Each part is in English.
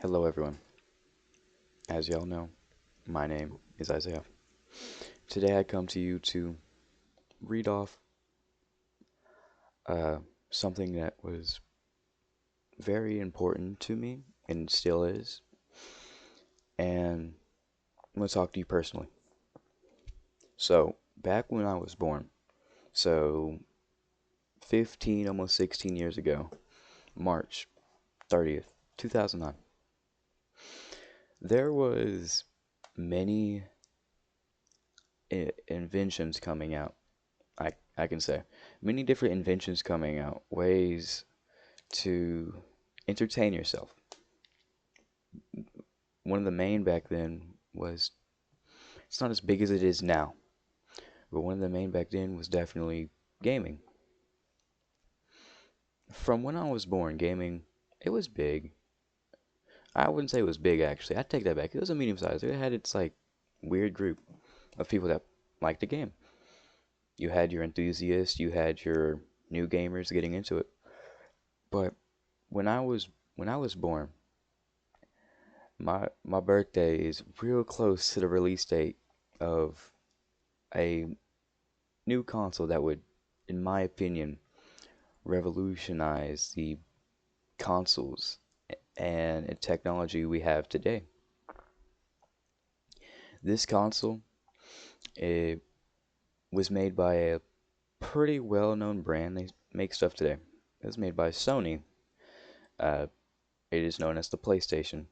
Hello, everyone. As y'all know, my name is Isaiah. Today I come to you to read off uh, something that was very important to me and still is, and I'm going to talk to you personally. So, back when I was born, so 15, almost 16 years ago, March 30th, 2009, there was many inventions coming out. I can say many different inventions coming out, ways to entertain yourself. One of the main back then was, it's not as big as it is now, but one of the main back then was definitely gaming. From when I was born, gaming, it was big. I wouldn't say it was big actually. I'd take that back. It was a medium size. It had its like weird group of people that liked the game. You had your enthusiasts, you had your new gamers getting into it. But when I was born, my birthday is real close to the release date of a new console that would, in my opinion, revolutionize the consoles and technology we have today. This console, it was made by a pretty well-known brand. They make stuff today. It was made by Sony. Uh, it is known as the PlayStation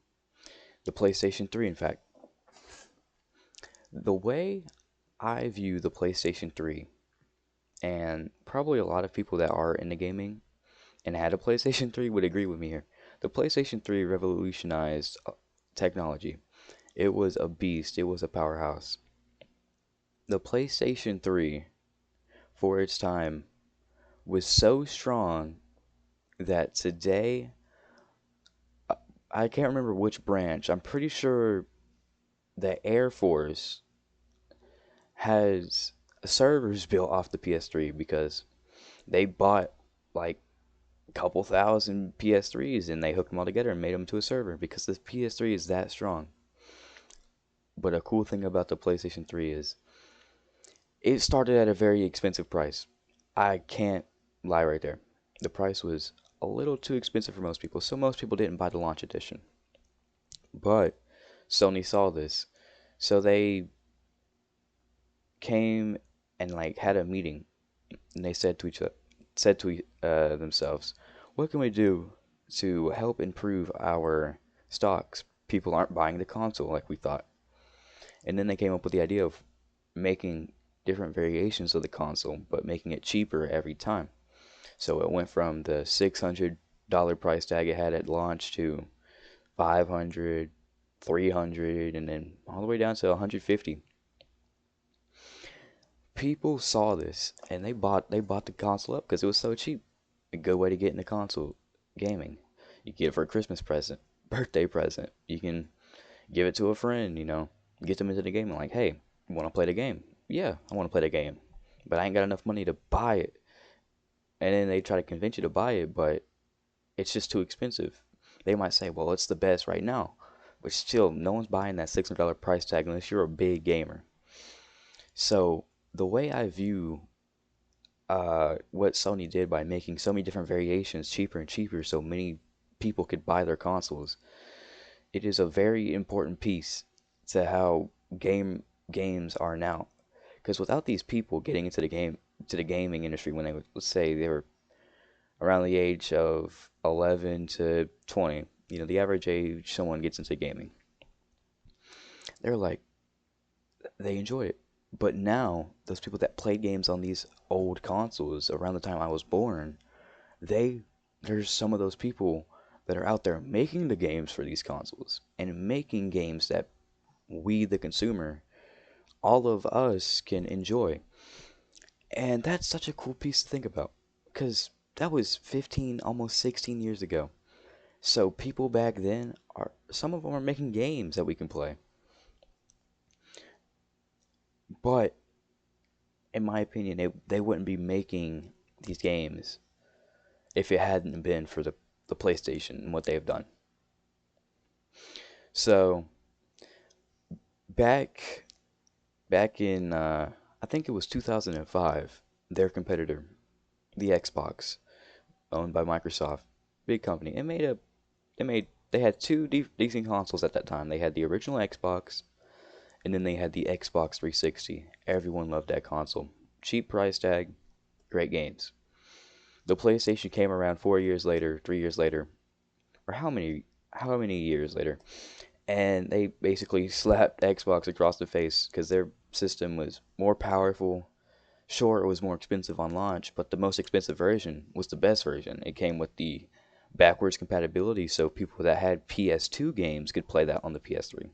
3, in fact. The way I view the PlayStation 3, and probably a lot of people that are into gaming and had a PlayStation 3 would agree with me here. The PlayStation 3 revolutionized technology. It was a beast, it was a powerhouse. The PlayStation 3, for its time, was so strong that today, I can't remember which branch, I'm pretty sure the Air Force has servers built off the PS3 because they bought like a couple thousand PS3s and they hooked them all together and made them to a server because the PS3 is that strong. But a cool thing about the PlayStation 3 is it started at a very expensive price. I can't lie right there. The price was a little too expensive for most people, so most people didn't buy the launch edition. But Sony saw this, so they came and like had a meeting, and they said to themselves, "What can we do to help improve our stocks? People aren't buying the console like we thought." And then they came up with the idea of making different variations of the console, but making it cheaper every time. So it went from the $600 price tag it had at launch to 500, 300, and then all the way down to 150. People saw this and they bought the console up because it was so cheap. A good way to get into console gaming. You get it for a Christmas present, birthday present. You can give it to a friend, get them into the game and like, hey, you want to play the game? Yeah, I want to play the game, but I ain't got enough money to buy it. And then they try to convince you to buy it, but it's just too expensive. They might say, well, it's the best right now, but still, no one's buying that $600 price tag unless you're a big gamer. So the way I view what Sony did by making so many different variations cheaper and cheaper, so many people could buy their consoles, it is a very important piece to how games are now. Because without these people getting into the gaming industry when they would, let's say they were around the age of 11 to 20, the average age someone gets into gaming, they're like, they enjoy it. But now, those people that played games on these old consoles around the time I was born, they, there's some of those people that are out there making the games for these consoles and making games that we, the consumer, all of us can enjoy. And that's such a cool piece to think about because that was 15, almost 16 years ago. So people back then are, some of them are making games that we can play. But in my opinion, they wouldn't be making these games if it hadn't been for the PlayStation and what they've done. So back back in I think it was 2005, their competitor, the Xbox, owned by Microsoft, big company, it made a they had two decent consoles at that time. They had the original Xbox, and then they had the Xbox 360. Everyone loved that console. Cheap price tag, great games. The PlayStation came around 4 years later, 3 years later, or how many years later, and they basically slapped Xbox across the face because their system was more powerful. Sure, it was more expensive on launch, but the most expensive version was the best version. It came with the backwards compatibility, so people that had PS2 games could play that on the PS3.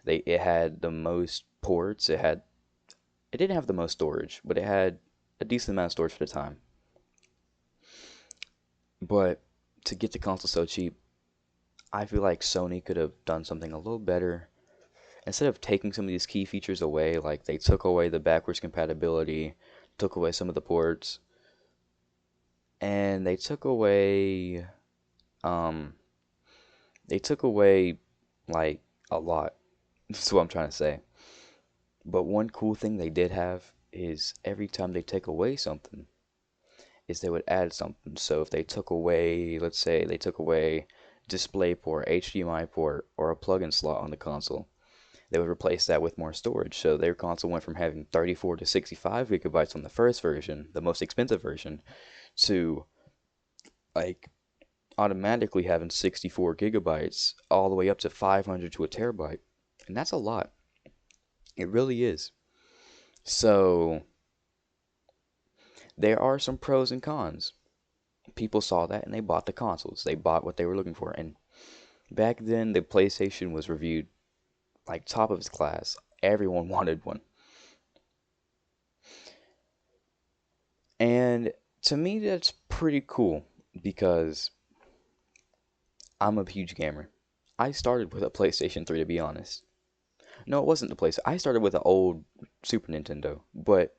It had the most ports. It didn't have the most storage, but it had a decent amount of storage for the time. But to get the console so cheap, I feel like Sony could have done something a little better. Instead of taking some of these key features away, like they took away the backwards compatibility, took away some of the ports, and um they took away like a lot. That's what I'm trying to say. But one cool thing they did have is every time they take away something, is they would add something. So if they took away, let's say they took away DisplayPort, HDMI port, or a plug-in slot on the console, they would replace that with more storage. So their console went from having 34 to 65 gigabytes on the first version, the most expensive version, to like automatically having 64 gigabytes all the way up to 500 to a terabyte. And that's a lot. It really is. So there are some pros and cons. People saw that and they bought the consoles. They bought what they were looking for. And back then, the PlayStation was reviewed like top of its class. Everyone wanted one. And to me, that's pretty cool because I'm a huge gamer. I started with a PlayStation 3, to be honest. No, it wasn't the PlayStation. I started with an old Super Nintendo, but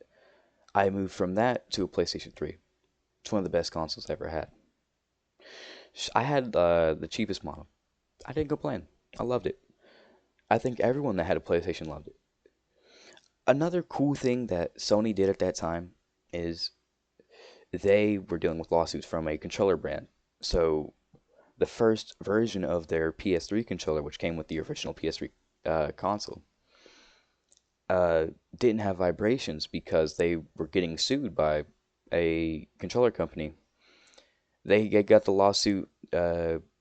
I moved from that to a PlayStation 3. It's one of the best consoles I ever had. I had the cheapest model. I didn't complain. I loved it. I think everyone that had a PlayStation loved it. Another cool thing that Sony did at that time is they were dealing with lawsuits from a controller brand. So the first version of their PS3 controller, which came with the original PS3 console, uh, didn't have vibrations because they were getting sued by a controller company. They got the lawsuit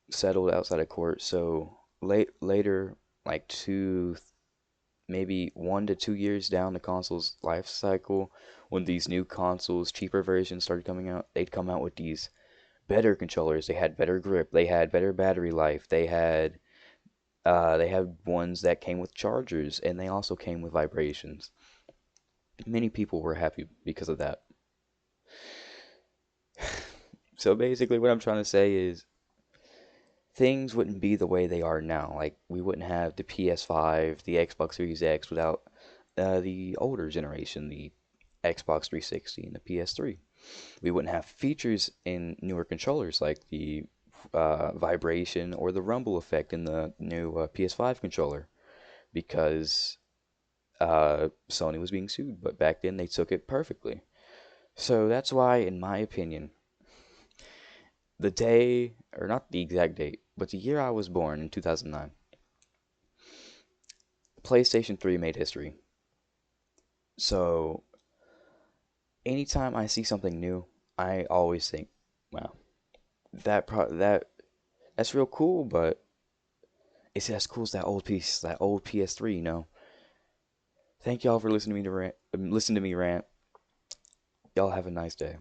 settled outside of court. So later, like maybe 1 to 2 years down the console's life cycle, when these new consoles, cheaper versions started coming out, they'd come out with these better controllers. They had better grip. They had better battery life. They had ones that came with chargers, and they also came with vibrations. Many people were happy because of that. So basically, what I'm trying to say is things wouldn't be the way they are now. Like we wouldn't have the PS5, the Xbox Series X without the older generation, the Xbox 360 and the PS3. We wouldn't have features in newer controllers like the vibration or the rumble effect in the new PS5 controller because Sony was being sued. But back then they took it perfectly. So that's why, in my opinion, the day, or not the exact date, but the year I was born in 2009, PlayStation 3 made history. So anytime I see something new, I always think, wow, that's real cool, but it's as cool as that old piece, that old PS3, you know. Thank y'all for listening to me rant. Y'all have a nice day.